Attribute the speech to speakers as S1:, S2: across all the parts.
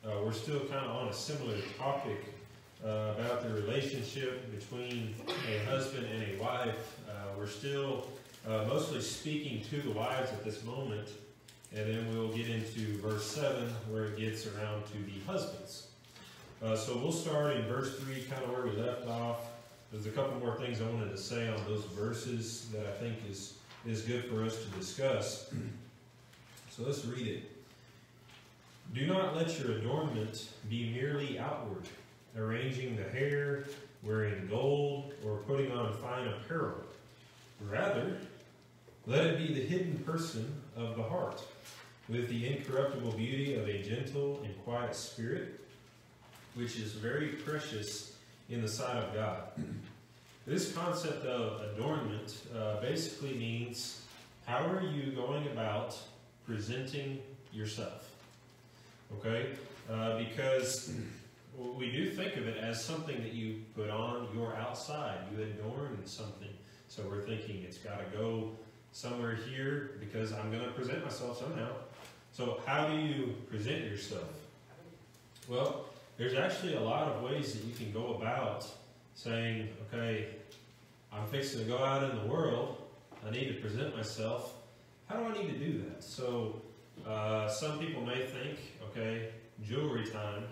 S1: we're still kind of on a similar topic about the relationship between a husband and a wife. We're still mostly speaking to the wives at this moment, and then we'll get into verse 7 where it gets around to the husbands. So we'll start in verse 3, kind of where we left off. There's a couple more things I wanted to say on those verses that I think is good for us to discuss. So let's read it. Do not let your adornment be merely outward, arranging the hair, wearing gold, or putting on fine apparel. Rather, let it be the hidden person of the heart, with the incorruptible beauty of a gentle and quiet spirit, which is very precious in the sight of God. This concept of adornment basically means, how are you going about presenting yourself? Okay? Because we do think of it as something that you put on your outside. You adorn something. So we're thinking it's got to go somewhere here because I'm going to present myself somehow. So how do you present yourself? Well, there's actually a lot of ways that you can go about saying, okay, I'm fixing to go out in the world. I need to present myself. How do I need to do that? So some people may think, okay, jewelry time,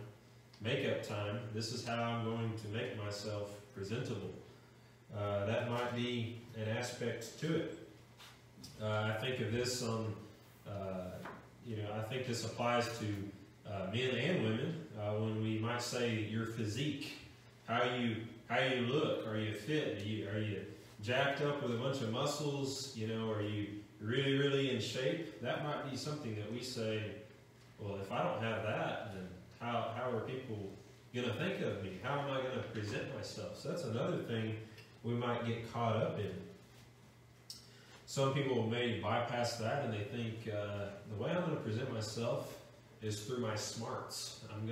S1: makeup time, this is how I'm going to make myself presentable. That might be an aspect to it. I think of this on, I think this applies to men and women when we might say your physique, how you look. Are you fit? Are you jacked up with a bunch of muscles? Are you really, really in shape? That might be something that we say, well, if I don't have that, then how are people going to think of me? How am I going to present myself? So that's another thing we might get caught up in. Some people may bypass that and they think the way I'm going to present myself is through my smarts. I'm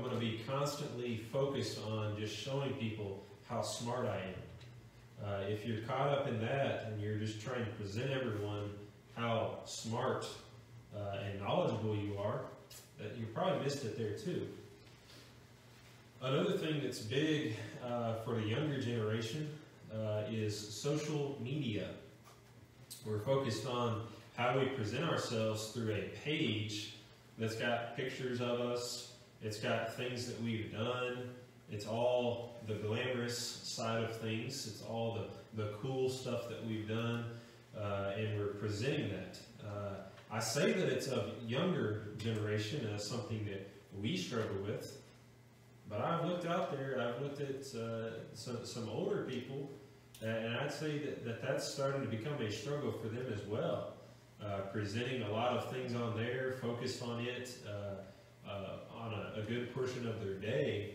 S1: gonna be constantly focused on just showing people how smart I am. If you're caught up in that and you're just trying to present everyone how smart and knowledgeable you are, you probably missed it there too. Another thing that's big for the younger generation is social media. We're focused on how we present ourselves through a page that's got pictures of us. It's got things that we've done. It's all the glamorous side of things. It's all the cool stuff that we've done, and we're presenting that. I say that it's a younger generation as something that we struggle with, but I've looked out there, I've looked at some older people, and I'd say that's starting to become a struggle for them as well. Presenting a lot of things on there, focused on it, on a good portion of their day,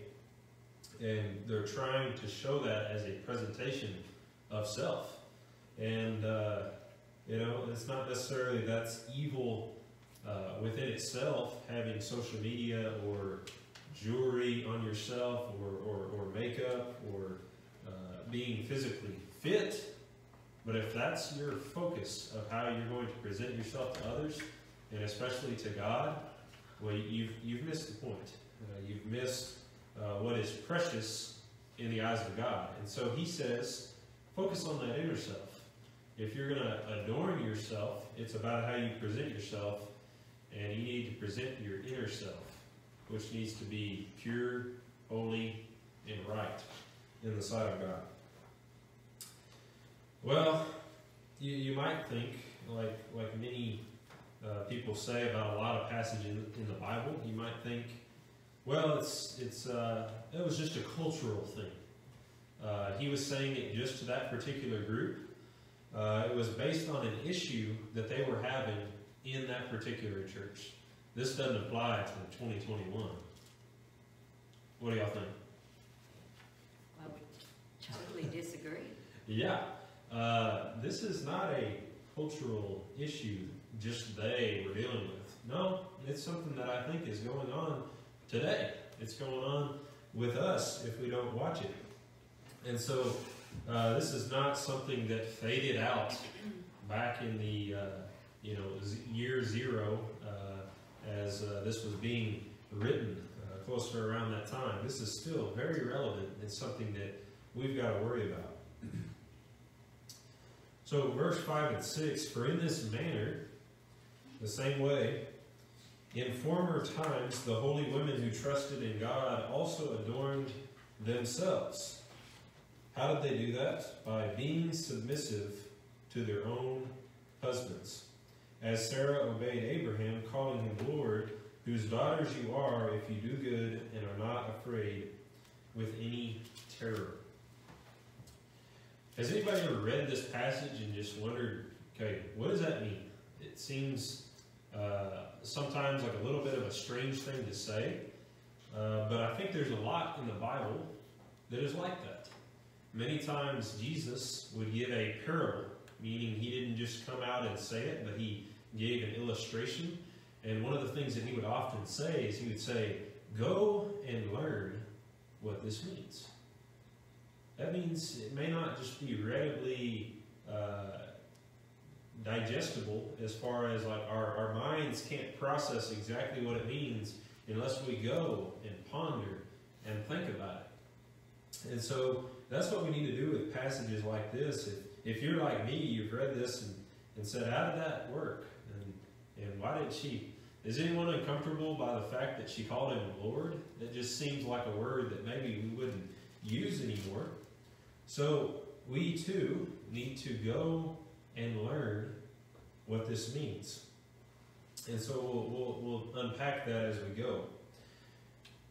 S1: and they're trying to show that as a presentation of self. And it's not necessarily that's evil within itself, having social media or jewelry on yourself or makeup or being physically fit. But if that's your focus of how you're going to present yourself to others, and especially to God, well, you've missed the point. You've missed what is precious in the eyes of God. And so he says, focus on that inner self. If you're going to adorn yourself, it's about how you present yourself, and you need to present your inner self, which needs to be pure, holy, and right in the sight of God. Well, you might think, like many people say about a lot of passages in the Bible, you might think, well, it was just a cultural thing. He was saying it just to that particular group. It was based on an issue that they were having in that particular church. This doesn't apply to 2021. What do y'all think?
S2: I would totally disagree.
S1: Yeah. This is not a cultural issue just they were dealing with. No, it's something that I think is going on today. It's going on with us if we don't watch it. And so this is not something that faded out back in the year zero as this was being written close to around that time. This is still very relevant and something that we've got to worry about. So verse 5 and 6, for in this manner, the same way, in former times the holy women who trusted in God also adorned themselves. How did they do that? By being submissive to their own husbands. As Sarah obeyed Abraham, calling him Lord, whose daughters you are if you do good and are not afraid with any terror. Has anybody ever read this passage and just wondered, okay, what does that mean? It seems sometimes like a little bit of a strange thing to say, but I think there's a lot in the Bible that is like that. Many times Jesus would give a parable, meaning he didn't just come out and say it, but he gave an illustration. And one of the things that he would often say is he would say, go and learn what this means. That means it may not just be readily digestible as far as like our minds can't process exactly what it means unless we go and ponder and think about it. And so that's what we need to do with passages like this. If you're like me, you've read this and said, how did that work? And why did she? Is anyone uncomfortable by the fact that she called him Lord? It just seems like a word that maybe we wouldn't use anymore. So we too need to go and learn what this means. And so we'll unpack that as we go.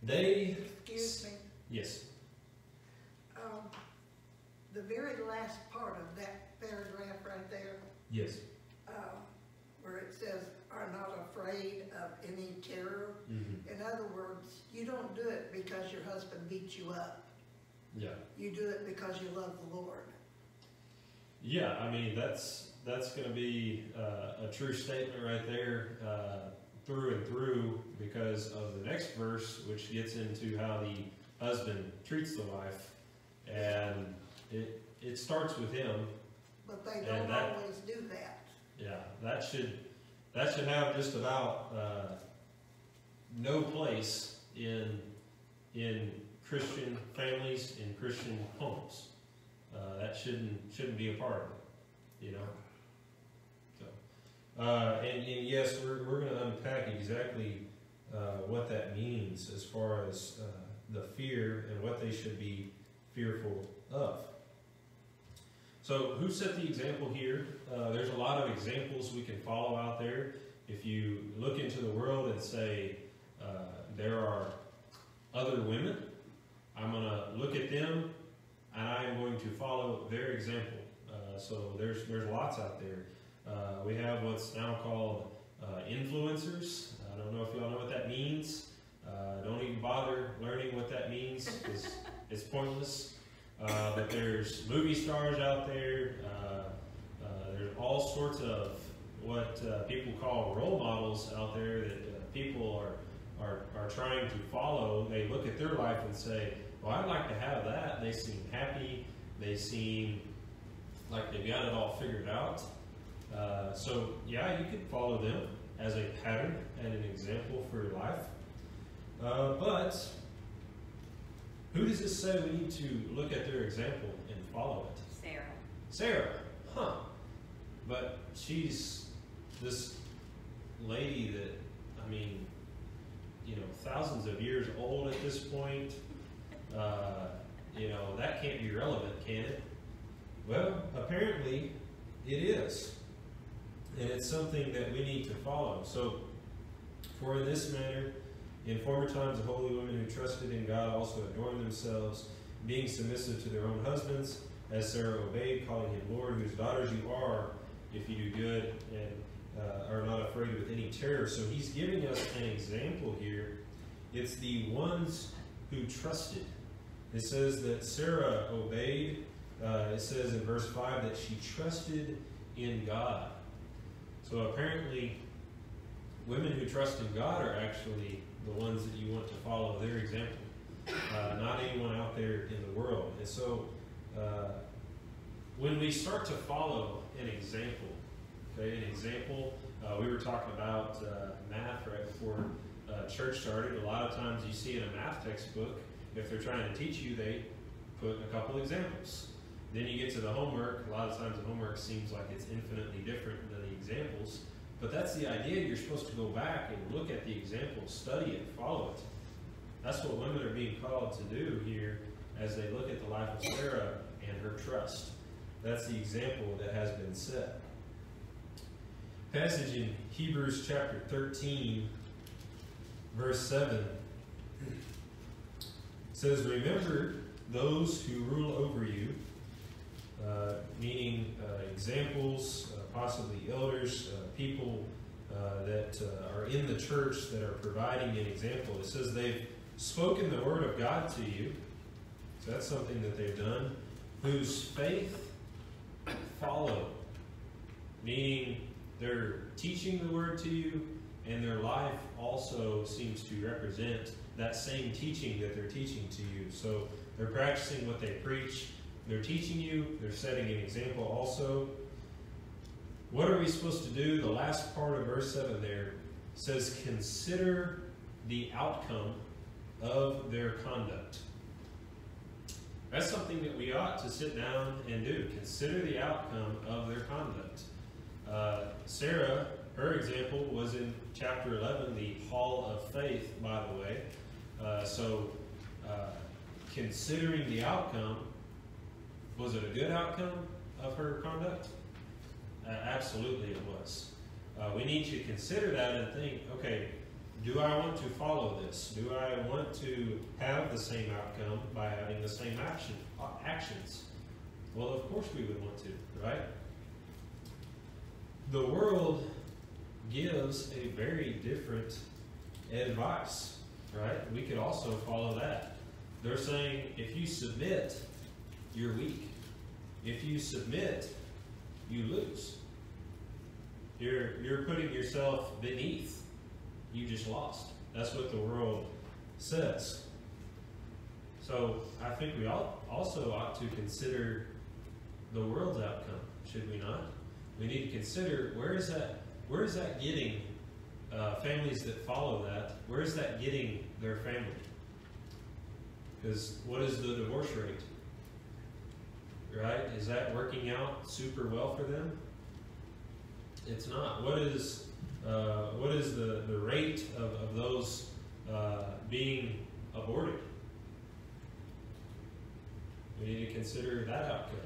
S3: Excuse me.
S1: Yes.
S3: The very last part of that paragraph right there,
S1: Yes.
S3: where it says, are not afraid of any terror.
S1: Mm-hmm.
S3: In other words, you don't do it because your husband beats you up.
S1: Yeah.
S3: You do it because you love the Lord.
S1: Yeah, I mean, that's going to be a true statement right there through and through, because of the next verse, which gets into how the husband treats the wife. And it starts with him.
S3: But they don't always do that.
S1: Yeah, that should have just about no place in Christian families, in Christian homes. That shouldn't be a part of it, you know. So, and yes, we're going to unpack exactly what that means as far as the fear and what they should be fearful of. So who set the example here? There's a lot of examples we can follow out there. If you look into the world and say, there are other women, I'm going to look at them and I am going to follow their example. So there's lots out there. We have what's now called influencers. I don't know if y'all know what that means. Don't even bother learning what that means, because it's pointless. But there's movie stars out there. There's all sorts of what people call role models out there that people are trying to follow. They look at their life and say, well, I'd like to have that. They seem happy. They seem like they've got it all figured out. So yeah, you could follow them as a pattern and an example for your life. But who does this say we need to look at their example and follow it? Sarah. Huh. But she's this lady that, I mean, you know, thousands of years old at this point. You know, that can't be relevant, can it? Well, apparently it is. And it's something that we need to follow. So, for in this manner, in former times, the holy women who trusted in God also adorned themselves, being submissive to their own husbands, as Sarah obeyed, calling him Lord, whose daughters you are, if you do good and are not afraid with any terror. So he's giving us an example here. It's the ones who trusted. It says that Sarah obeyed. It says in verse 5 that she trusted in God. So apparently, women who trust in God are actually the ones that you want to follow their example, not anyone out there in the world. And so, when we start to follow an example, we were talking about math right before church started, a lot of times you see in a math textbook, if they're trying to teach you, they put a couple examples. Then you get to the homework. A lot of times the homework seems like it's infinitely different than the examples. But that's the idea. You're supposed to go back and look at the examples, study it, follow it. That's what women are being called to do here as they look at the life of Sarah and her trust. That's the example that has been set. Passage in Hebrews chapter 13, verse 7 says, "Remember those who rule over you," meaning examples, possibly elders, people that are in the church that are providing an example. It says they've spoken the word of God to you. So that's something that they've done. Whose faith follow, meaning they're teaching the word to you, and their life also seems to represent that same teaching that they're teaching to you. So they're practicing what they preach. They're teaching you. They're setting an example also. What are we supposed to do? The last part of verse 7 there says, "Consider the outcome of their conduct." That's something that we ought to sit down and do. Consider the outcome of their conduct. Sarah, her example was in chapter 11, the Hall of Faith, by the way. Considering the outcome, was it a good outcome of her conduct? Absolutely it was. We need to consider that and think, okay, do I want to follow this? Do I want to have the same outcome by having the same actions? Well, of course we would want to, right? The world gives a very different advice, right? We could also follow that. They're saying, if you submit, you're weak. If you submit, you lose. You're putting yourself beneath. You just lost. That's what the world says. So I think we also ought to consider the world's outcome, should we not? We need to consider where is that getting families that follow that? Where is that getting their family? Because what is the divorce rate? Right? Is that working out super well for them? It's not. What is the rate of those being aborted? We need to consider that outcome.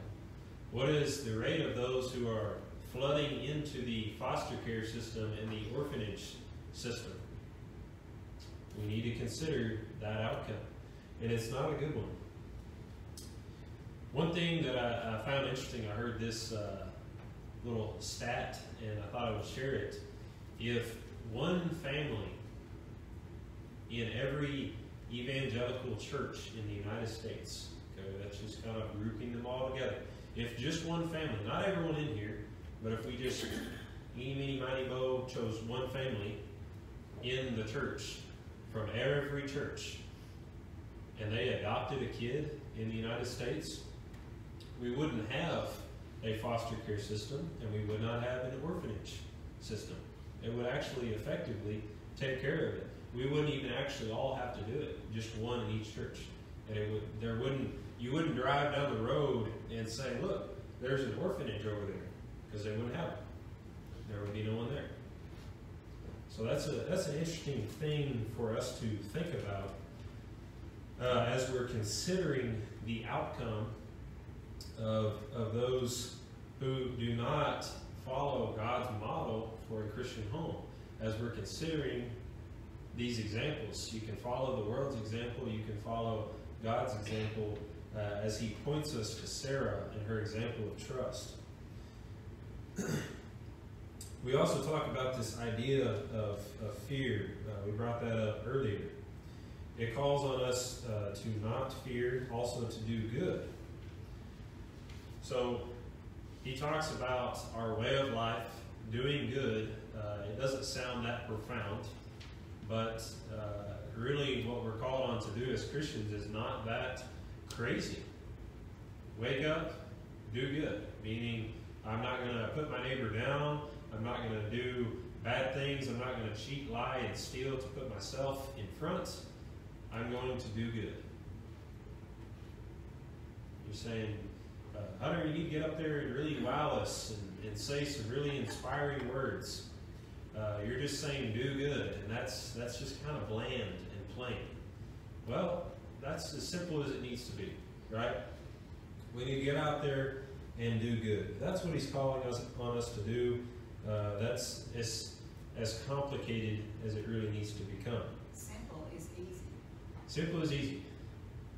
S1: What is the rate of those who are flooding into the foster care system and the orphanage system? We need to consider that outcome. And it's not a good one. One thing that I found interesting, I heard this little stat, and I thought I would share it. If one family in every evangelical church in the United States, okay, that's just kind of grouping them all together. If just one family, not everyone in here, but if we just eeny, meeny, miny, moe, chose one family in the church, from every church, and they adopted a kid in the United States, we wouldn't have a foster care system, and we would not have an orphanage system. It would actually effectively take care of it. We wouldn't even actually all have to do it, just one in each church. And you wouldn't drive down the road and say, look, there's an orphanage over there, because they wouldn't have it. There would be no one there. So that's an interesting thing for us to think about as we're considering the outcome of those who do not follow God's model for a Christian home. As we're considering these examples, you can follow the world's example, you can follow God's example as he points us to Sarah and her example of trust. We also talk about this idea of fear. We brought that up earlier. It calls on us to not fear, also to do good. So he talks about our way of life, doing good. It doesn't sound that profound, but really what we're called on to do as Christians is not that crazy. Wake up, do good. Meaning, I'm not going to put my neighbor down. I'm not going to do bad things. I'm not going to cheat, lie, and steal to put myself in front. I'm going to do good. You're saying, Hunter, you need to get up there and really wow us and say some really inspiring words. You're just saying do good, and that's just kind of bland and plain. Well, that's as simple as it needs to be, right? We need to get out there and do good. That's what he's calling us on us to do. That's as complicated as it really needs to become.
S2: Simple is easy.
S1: Simple is easy.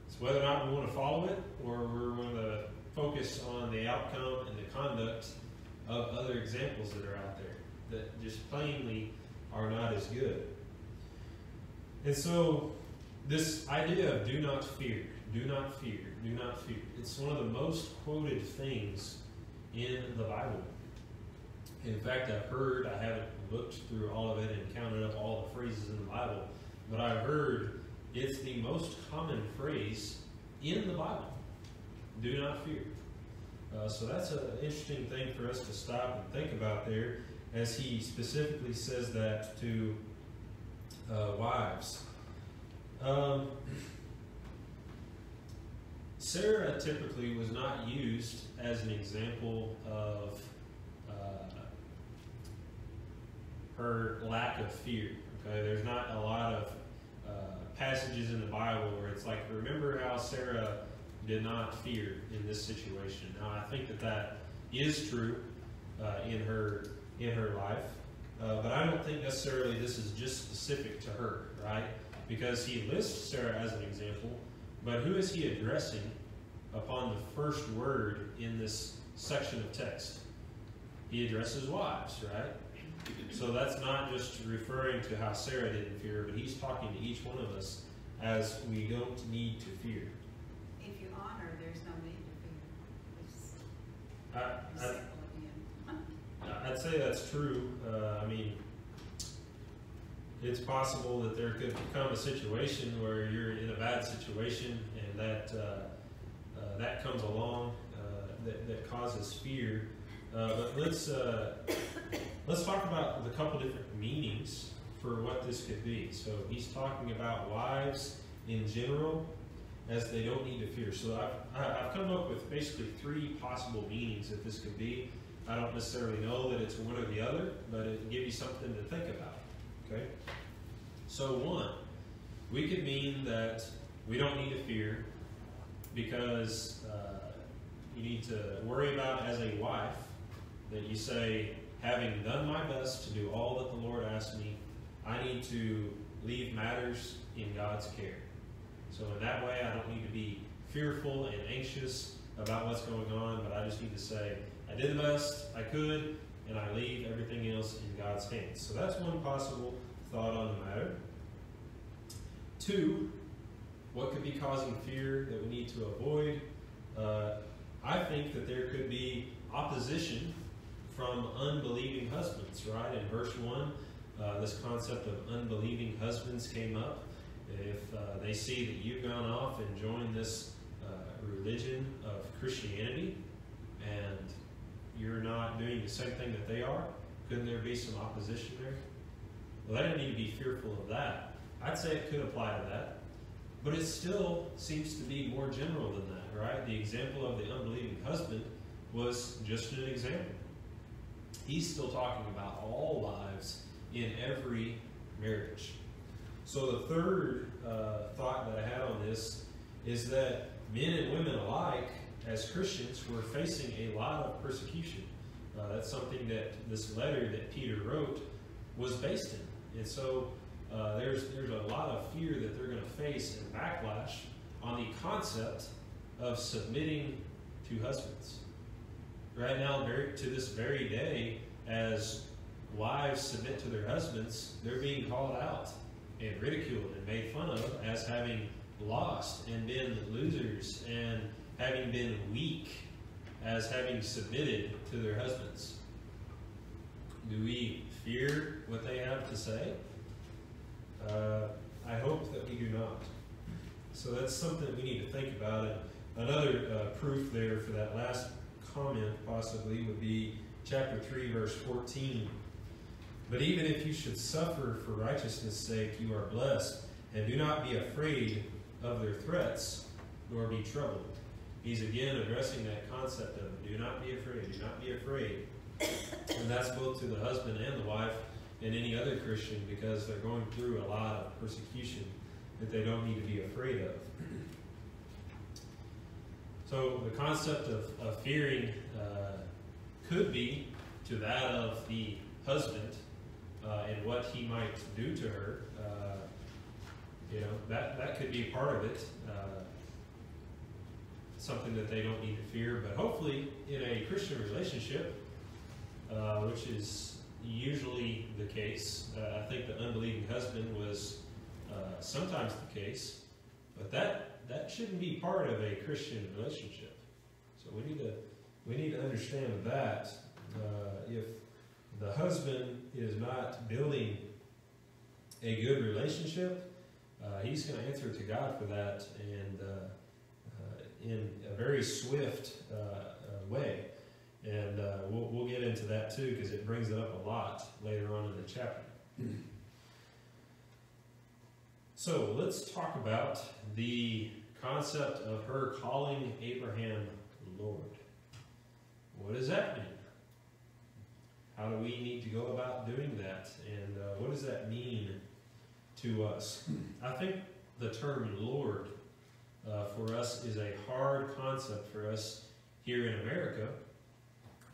S1: It's whether or not we want to follow it, or we're going to focus on the outcome and the conduct of other examples that are out there that just plainly are not as good. And so this idea of do not fear, do not fear, do not fear. It's one of the most quoted things in the Bible. In fact, I haven't looked through all of it and counted up all the phrases in the Bible, but I've heard it's the most common phrase in the Bible. Do not fear. So that's an interesting thing for us to stop and think about there, as he specifically says that to wives. Sarah typically was not used as an example of her lack of fear. Okay, there's not a lot of passages in the Bible where it's like, remember how Sarah did not fear in this situation. Now, I think that is true in her life, but I don't think necessarily this is just specific to her, right? Because he lists Sarah as an example, but who is he addressing upon the first word in this section of text? He addresses wives, right? So that's not just referring to how Sarah didn't fear, but he's talking to each one of us as we don't need to fear.
S2: If you honor, there's no need to fear. It's simple again.
S1: I'd say that's true. I mean, it's possible that there could become a situation where you're in a bad situation and that comes along that causes fear. But let's talk about the couple different meanings for what this could be. So he's talking about wives in general as they don't need to fear. So I've come up with basically three possible meanings that this could be. I don't necessarily know that it's one or the other, but it can give you something to think about. Okay? So one, we could mean that we don't need to fear because you need to worry about as a wife that you say, having done my best to do all that the Lord asked me, I need to leave matters in God's care. So in that way, I don't need to be fearful and anxious about what's going on, but I just need to say, I did the best I could, and I leave everything else in God's hands. So that's one possible thought on the matter. Two, what could be causing fear that we need to avoid? I think that there could be opposition from unbelieving husbands, right? In verse 1, this concept of unbelieving husbands came up. If they see that you've gone off and joined this religion of Christianity and you're not doing the same thing that they are, couldn't there be some opposition there? Well, they don't need to be fearful of that. I'd say it could apply to that. But it still seems to be more general than that, right? The example of the unbelieving husband was just an example. He's still talking about all lives in every marriage. So the third thought that I had on this is that men and women alike, as Christians, were facing a lot of persecution. That's something that this letter that Peter wrote was based in. And so there's a lot of fear that they're going to face and backlash on the concept of submitting to husbands. Right now, to this very day, as wives submit to their husbands, they're being called out and ridiculed and made fun of as having lost and been losers and having been weak as having submitted to their husbands. Do we fear what they have to say? I hope that we do not. So that's something that we need to think about. And another proof there for that last comment possibly would be chapter 3, verse 14. But even if you should suffer for righteousness' sake, you are blessed, and do not be afraid of their threats, nor be troubled. He's again addressing that concept of do not be afraid, do not be afraid. And that's both to the husband and the wife and any other Christian, because they're going through a lot of persecution that they don't need to be afraid of. So the concept of fearing could be to that of the husband and what he might do to her. That could be part of it. Something that they don't need to fear. But hopefully in a Christian relationship, which is usually the case, I think the unbelieving husband was sometimes the case, but that shouldn't be part of a Christian relationship. So we need to understand that if the husband is not building a good relationship, he's going to answer to God for that, and in a very swift way. And we'll get into that too, because it brings it up a lot later on in the chapter. So let's talk about the concept of her calling Abraham Lord. What does that mean? How do we need to go about doing that? And what does that mean to us? I think the term Lord for us is a hard concept for us here in America,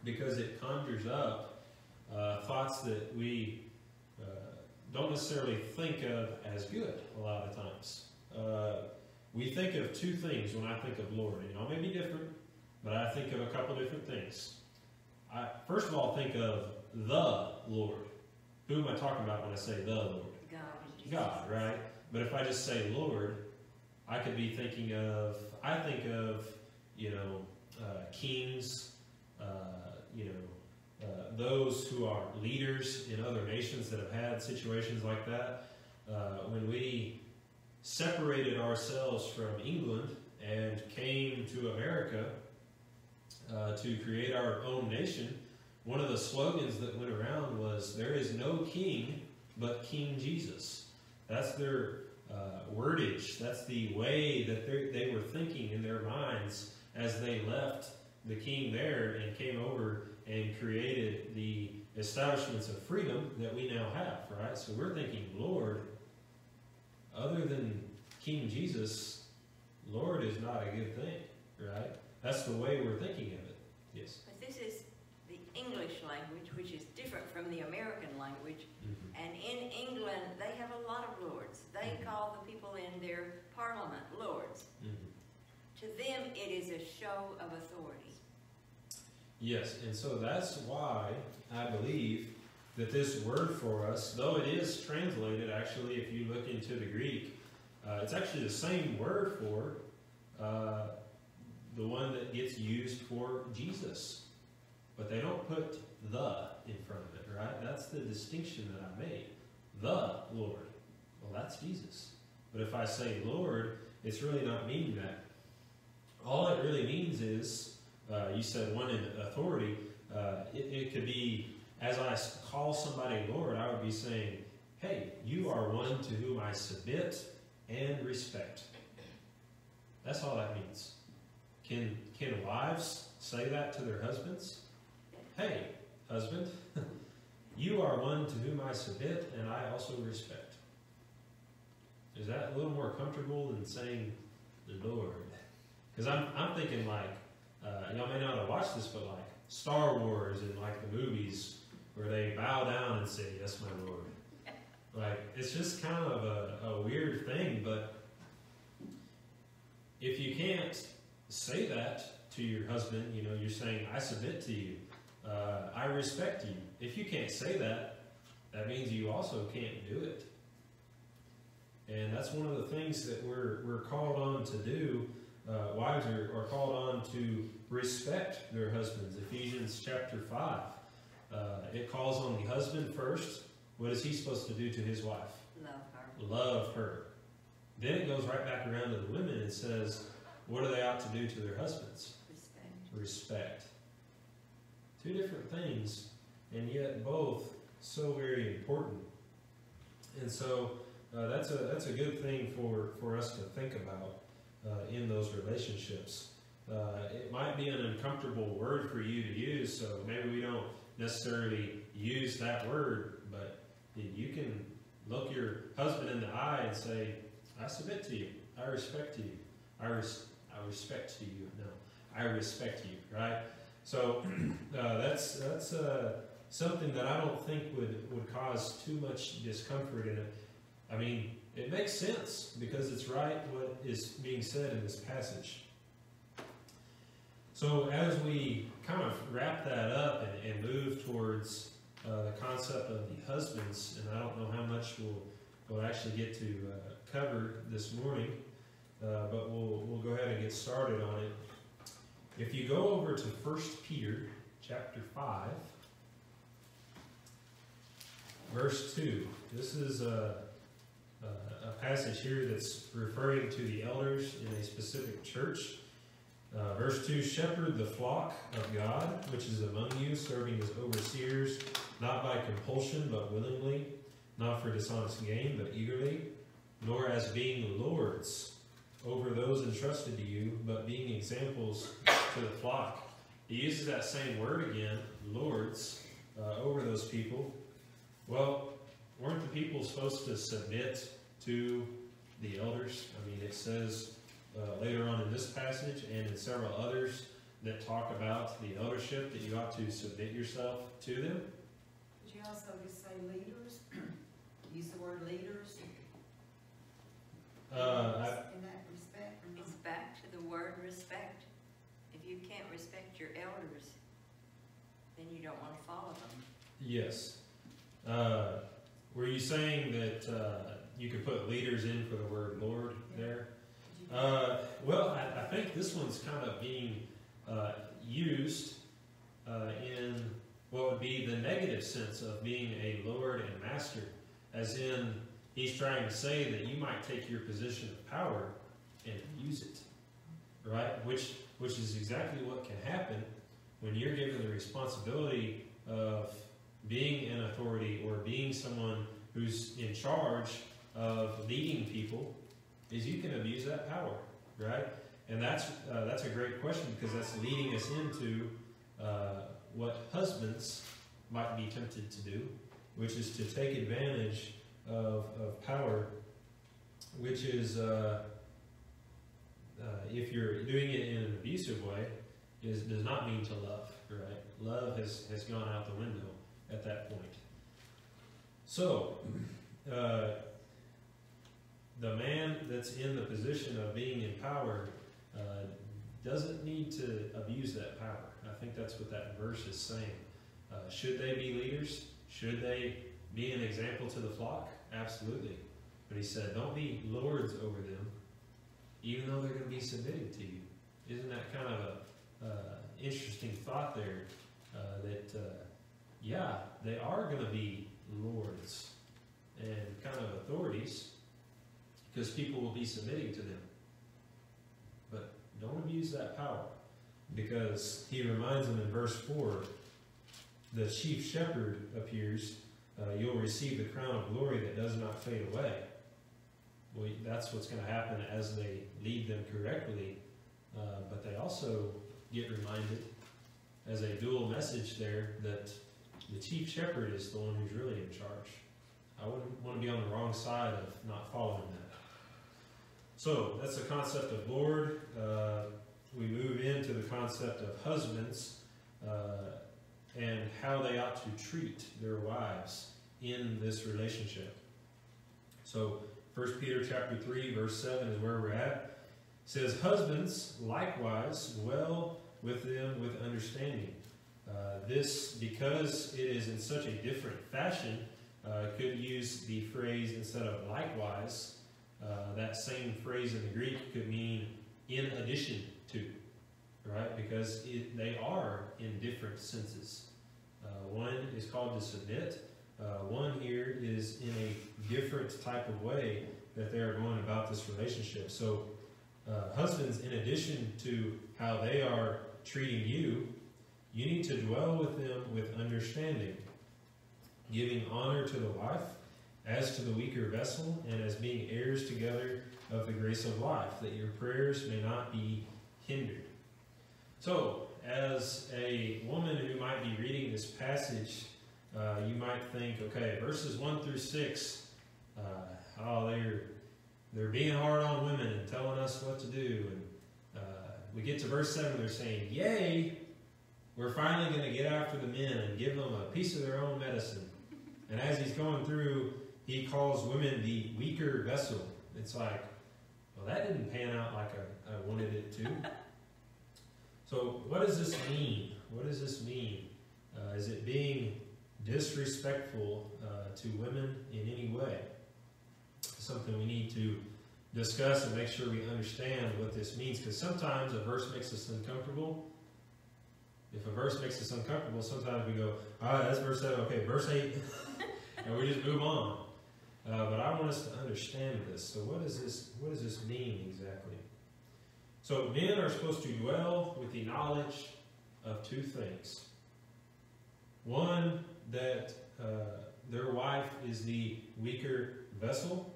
S1: because it conjures up thoughts that we don't necessarily think of as good a lot of times. We think of two things when I think of Lord. Y'all may be different, but I think of a couple different things. I first of all think of the Lord. Who am I talking about when I say the Lord? God, right? But if I just say Lord, I could be thinking of, kings, those who are leaders in other nations that have had situations like that. When we separated ourselves from England and came to America to create our own nation, one of the slogans that went around was, "There is no king but King Jesus." That's their wordage. That's the way that they were thinking in their minds as they left the king there and came over and created the establishments of freedom that we now have, right? So we're thinking, Lord, other than King Jesus, Lord is not a good thing, right? That's the way we're thinking of it. Yes?
S4: But this is the English language, which is different from the American language. Mm-hmm. And in England, they have a lot of lords. They mm-hmm. call the people in their parliament lords. Mm-hmm. To them, it is a show of authority.
S1: Yes, and so that's why I believe that this word for us, though it is translated, actually, if you look into the Greek, it's actually the same word for the one that gets used for Jesus. But they don't put the in front of it, right? That's the distinction that I made. The Lord. Well, that's Jesus. But if I say Lord, it's really not meaning that. All it really means is, you said one in authority, it could be, as I call somebody Lord, I would be saying, hey, you are one to whom I submit and respect. That's all that means. Can wives say that to their husbands? Hey, husband, you are one to whom I submit and I also respect. Is that a little more comfortable than saying the Lord? Because I'm thinking like, y'all may not have watched this, but like Star Wars and like the movies where they bow down and say, yes, my Lord. Like, it's just kind of a weird thing, but if you can't say that to your husband, you're saying, I submit to you, I respect you. If you can't say that, that means you also can't do it. And that's one of the things that we're called on to do. Wives are called on to respect their husbands. Ephesians chapter 5. It calls on the husband first. What is he supposed to do to his wife?
S4: Love her.
S1: Love her. Then it goes right back around to the women and says, what are they ought to do to their husbands?
S4: Respect.
S1: Respect. Two different things, and yet both so very important. And so that's a good thing for us to think about in those relationships. It might be an uncomfortable word for you to use, so maybe we don't necessarily use that word, but you can look your husband in the eye and say, I submit to you, I respect you, I respect you, no, I respect you, right? So that's something that I don't think would cause too much discomfort in it. I mean, it makes sense because it's right what is being said in this passage. So as we kind of wrap that up and move towards the concept of the husbands, and I don't know how much we'll actually get to cover this morning, but we'll go ahead and get started on it. If you go over to 1 Peter chapter 5, verse 2, this is a passage here that's referring to the elders in a specific church. Verse 2, shepherd the flock of God, which is among you, serving as overseers, not by compulsion, but willingly, not for dishonest gain, but eagerly, nor as being lords over those entrusted to you, but being examples to the flock. He uses that same word again, lords, over those people. Well, weren't the people supposed to submit to the elders? I mean, it says later on in this passage and in several others that talk about the eldership that you ought to submit yourself to them.
S2: Did you also just say leaders? Use the word leaders? In that respect or not?
S4: It's back to the word respect. If you can't respect your elders, then you don't want to follow them.
S1: Yes. Were you saying that you could put leaders in for the word Lord there? Well, I think this one's kind of being used in what would be the negative sense of being a Lord and Master, as in he's trying to say that you might take your position of power and abuse it, right? Which is exactly what can happen when you're given the responsibility of being an authority or being someone who's in charge of leading people, is you can abuse that power, right? And that's a great question, because that's leading us into what husbands might be tempted to do, which is to take advantage of power, which is, if you're doing it in an abusive way, does not mean to love, right? Love has gone out the window at that point. So, the man that's in the position of being in power doesn't need to abuse that power. I think that's what that verse is saying. Should they be leaders? Should they be an example to the flock? Absolutely. But he said, don't be lords over them, even though they're going to be submitting to you. Isn't that kind of a interesting thought there? Yeah, they are going to be lords and kind of authorities, because people will be submitting to them. But don't abuse that power, because he reminds them in verse 4, the chief shepherd appears, you'll receive the crown of glory that does not fade away. Well, that's what's going to happen as they lead them correctly, but they also get reminded as a dual message there that the chief shepherd is the one who's really in charge. I wouldn't want to be on the wrong side of not following that. So that's the concept of Lord. We move into the concept of husbands and how they ought to treat their wives in this relationship. So 1 Peter chapter 3 verse 7 is where we're at. It says, husbands likewise dwell with them with understanding. This, because it is in such a different fashion, could use the phrase instead of likewise. That same phrase in the Greek could mean in addition to, right? Because they are in different senses. One is called to submit. One here is in a different type of way that they are going about this relationship. So husbands, in addition to how they are treating you, you need to dwell with them with understanding. giving honor to the wife as to the weaker vessel, and as being heirs together of the grace of life, that your prayers may not be hindered. So, as a woman who might be reading this passage, you might think, okay, verses 1 through 6, they're being hard on women and telling us what to do. And we get to verse 7, they're saying, yay, we're finally going to get after the men and give them a piece of their own medicine. And as he's going through, he calls women the weaker vessel. It's like, well, that didn't pan out like I wanted it to. So what does this mean? What does this mean? Is it being disrespectful to women in any way? Something we need to discuss and make sure we understand what this means, because sometimes a verse makes us uncomfortable. If a verse makes us uncomfortable, sometimes we go, that's verse 7, okay, verse 8, and we just move on. But I want us to understand this. So what does this mean exactly? So men are supposed to dwell with the knowledge of two things. One, that their wife is the weaker vessel,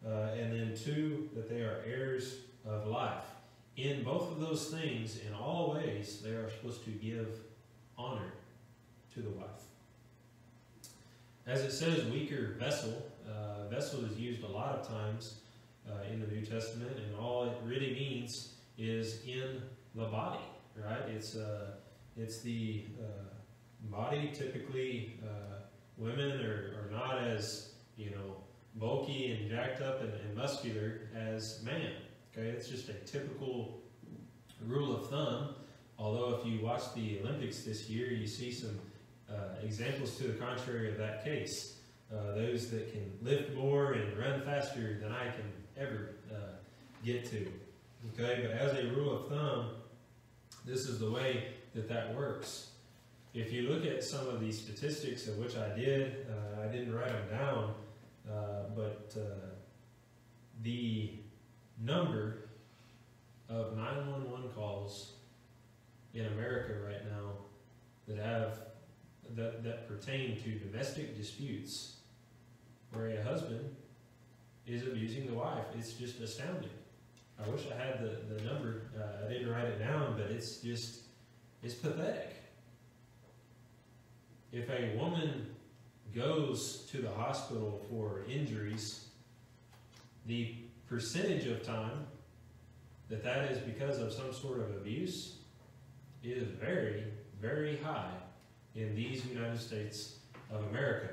S1: and then two, that they are heirs of life. In both of those things, in all ways, they are supposed to give honor to the wife. As it says, weaker vessel, vessel is used a lot of times in the New Testament, and all it really means is in the body, right? It's the body. Typically, women are not as, bulky and jacked up and muscular as man. Okay, it's just a typical rule of thumb. Although if you watch the Olympics this year, you see some examples to the contrary of that case. Those that can lift more and run faster than I can ever get to. Okay, but as a rule of thumb, this is the way that works. If you look at some of these statistics, of which I didn't write them down, but the number of 911 calls in America right now that pertain to domestic disputes where a husband is abusing the wife, it's just astounding. I wish I had the number. I didn't write it down, but it's pathetic. If a woman goes to the hospital for injuries, the percentage of time that is because of some sort of abuse is very, very high in these United States of America.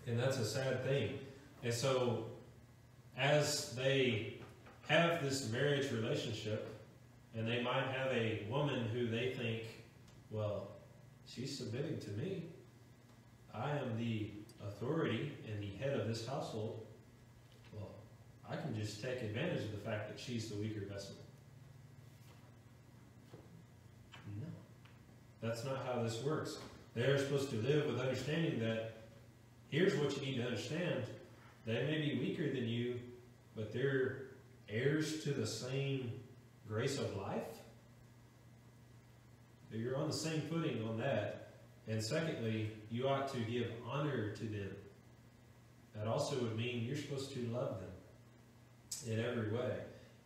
S1: And that's a sad thing. And so, as they have this marriage relationship, and they might have a woman who they think, well, she's submitting to me. I am the authority and the head of this household. Well, I can just take advantage of the fact that she's the weaker vessel. No. That's not how this works. They're supposed to live with understanding that here's what you need to understand. They may be weaker than you, but they're heirs to the same grace of life. You're on the same footing on that. And secondly, you ought to give honor to them. That also would mean you're supposed to love them in every way.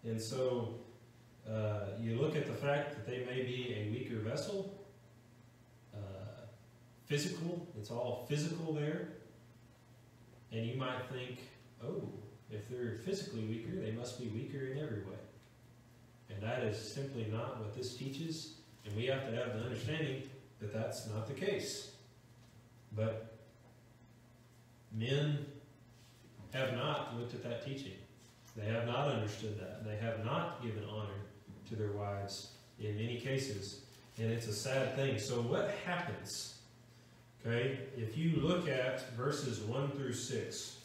S1: And so you look at the fact that they may be a weaker vessel, physical, it's all physical there. And you might think, oh, if they're physically weaker, they must be weaker in every way. And that is simply not what this teaches. And we have to have the understanding that that's not the case. But men have not looked at that teaching. They have not understood that. They have not given honor to their wives in many cases. And it's a sad thing. So what happens? Okay, if you look at verses 1 through 6,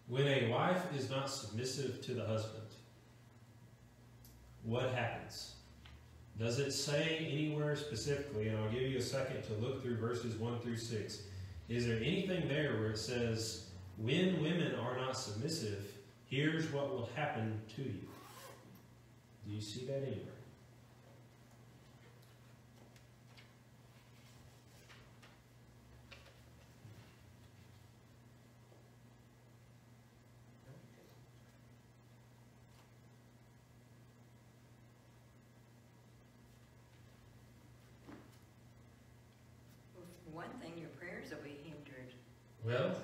S1: when a wife is not submissive to the husband, what happens? Does it say anywhere specifically, and I'll give you a second to look through verses 1 through 6, is there anything there where it says, when women are not submissive, here's what will happen to you? Do you see that anywhere?
S4: one thing, your prayers will be hindered.
S1: Well,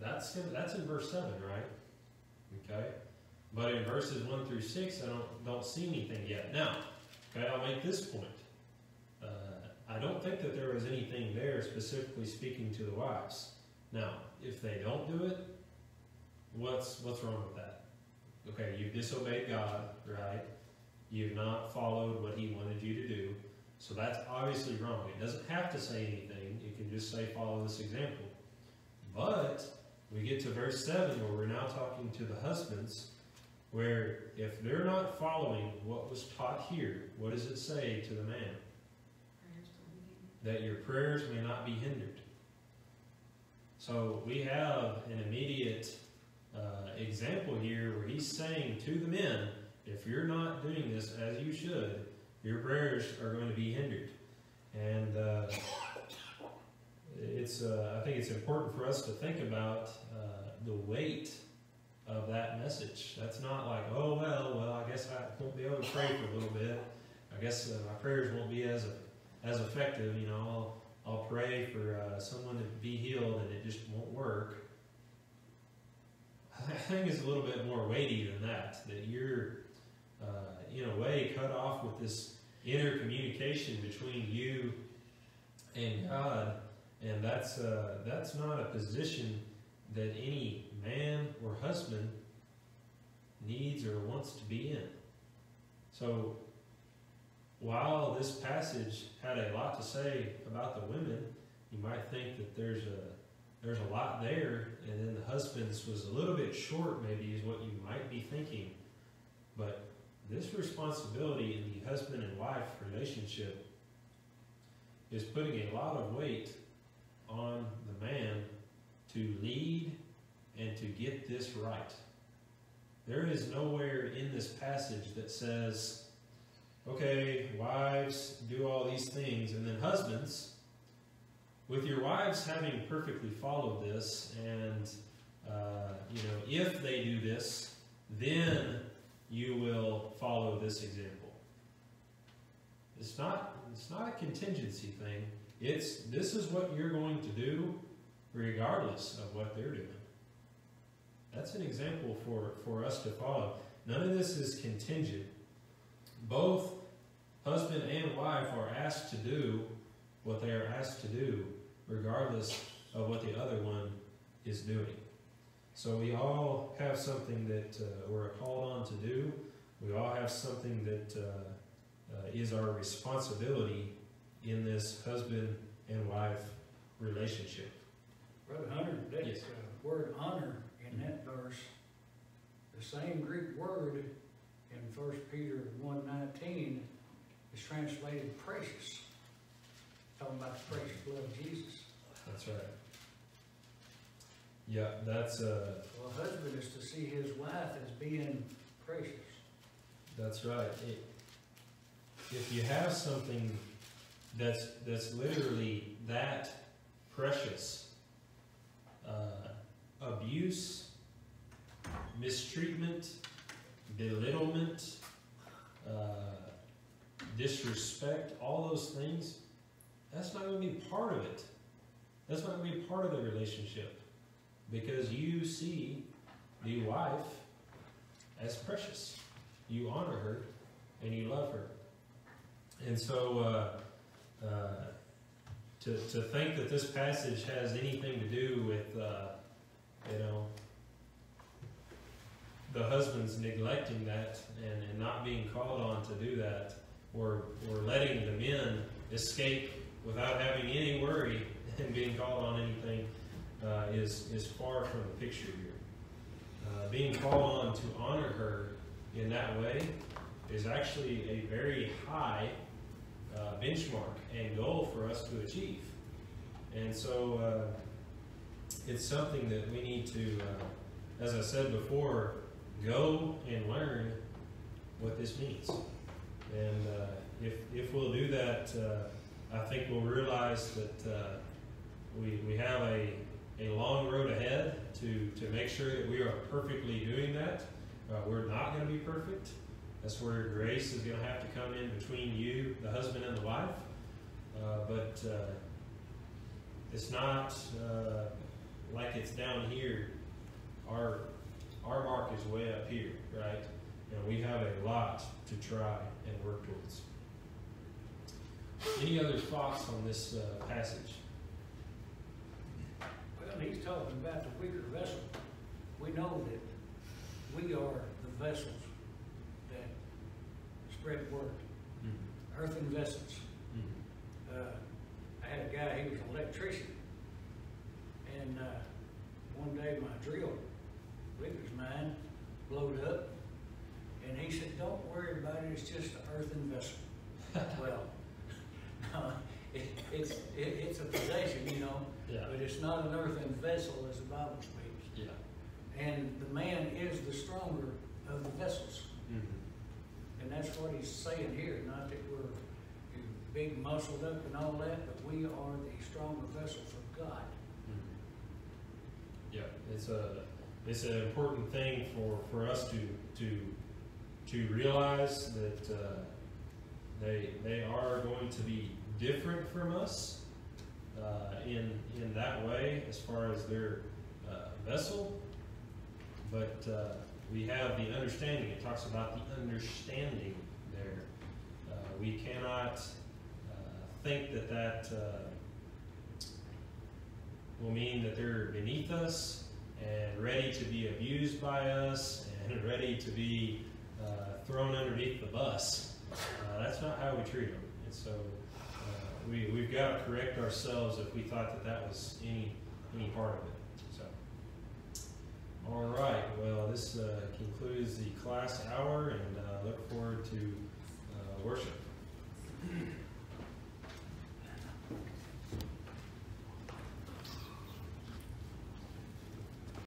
S1: that's in verse 7, right? Okay. But in verses 1 through 6, I don't see anything yet. Now, okay, I'll make this point. I don't think that there was anything there specifically speaking to the wives. Now, if they don't do it, what's wrong with that? Okay, you've disobeyed God, right? You've not followed what He wanted you to do. So that's obviously wrong. It doesn't have to say anything. It can just say, follow this example. But we get to verse 7 where we're now talking to the husbands, where if they're not following what was taught here, what does it say to the man? That your prayers may not be hindered. So we have an immediate example here where he's saying to the men, if you're not doing this as you should, your prayers are going to be hindered. And I think it's important for us to think about the weight of that message. That's not like, oh, well, I guess I won't be able to pray for a little bit. I guess my prayers won't be as effective. You know, I'll pray for someone to be healed and it just won't work. I think it's a little bit more weighty than that you're, in a way, cut off with this inner communication between you and God, and that's not a position that any man or husband needs or wants to be in. So, while this passage had a lot to say about the women, you might think that there's a lot there, and then the husbands was a little bit short, maybe, is what you might be thinking. But this responsibility in the husband and wife relationship is putting a lot of weight on the man to lead and to get this right. There is nowhere in this passage that says, okay, wives, do all these things, and then husbands, with your wives having perfectly followed this, and if they do this, then you will follow this example. It's not a contingency thing. This is what you're going to do regardless of what they're doing. That's an example for us to follow. None of this is contingent. Both husband and wife are asked to do what they are asked to do, regardless of what the other one is doing. So we all have something that we're called on to do. We all have something that is our responsibility in this husband and wife relationship.
S5: Brother Hunter, that
S1: Yes.
S5: Word honor in that verse, the same Greek word in 1 Peter 1:19 is translated precious. Talking about the precious blood of Jesus.
S1: That's right. Yeah, that's
S5: Well, a husband is to see his wife as being precious.
S1: that's right. If you have something that's literally that precious, abuse, mistreatment, belittlement, disrespect, all those things, that's not going to be part of it. That's not going to be part of the relationship, because you see the wife as precious. You honor her and you love her. And so to think that this passage has anything to do with the husbands neglecting that and not being called on to do that, or letting the men escape without having any worry and being called on anything, is far from the picture here. Being called on to honor her in that way is actually a very high benchmark and goal for us to achieve. And so it's something that we need to, as I said before, go and learn what this means. And if we'll do that, I think we'll realize that we have a long road ahead to make sure that we are perfectly doing that. We're not going to be perfect. That's where grace is going to have to come in between you, the husband and the wife. But It's not like it's down here. Our mark is way up here, right? And we have a lot to try and work towards. Any other thoughts on this passage?
S5: Well, he's talking about the weaker vessel. We know that we are the vessels that spread the word.
S1: Mm-hmm.
S5: Earthen vessels.
S1: Mm-hmm.
S5: I had a guy, he was an electrician, and one day my drill, I believe it was mine, blowed up, and he said, "Don't worry about it, it's just an earthen vessel." Well, no, it's a possession, you know,
S1: Yeah.
S5: but it's not an earthen vessel as the Bible speaks.
S1: Yeah.
S5: And the man is the stronger of the vessels.
S1: Mm-hmm.
S5: And that's what he's saying here, not that we're big muscled up and all that, but we are the stronger vessel for God.
S1: Mm-hmm. Yeah, it's an important thing for us to realize that they are going to be different from us in that way as far as their vessel, but we have the understanding. It talks about the understanding there. We cannot think that will mean that they're beneath us and ready to be abused by us and ready to be thrown underneath the bus. That's not how we treat them. And so we've got to correct ourselves if we thought that was any part of it. So, all right. Well, this concludes the class hour, and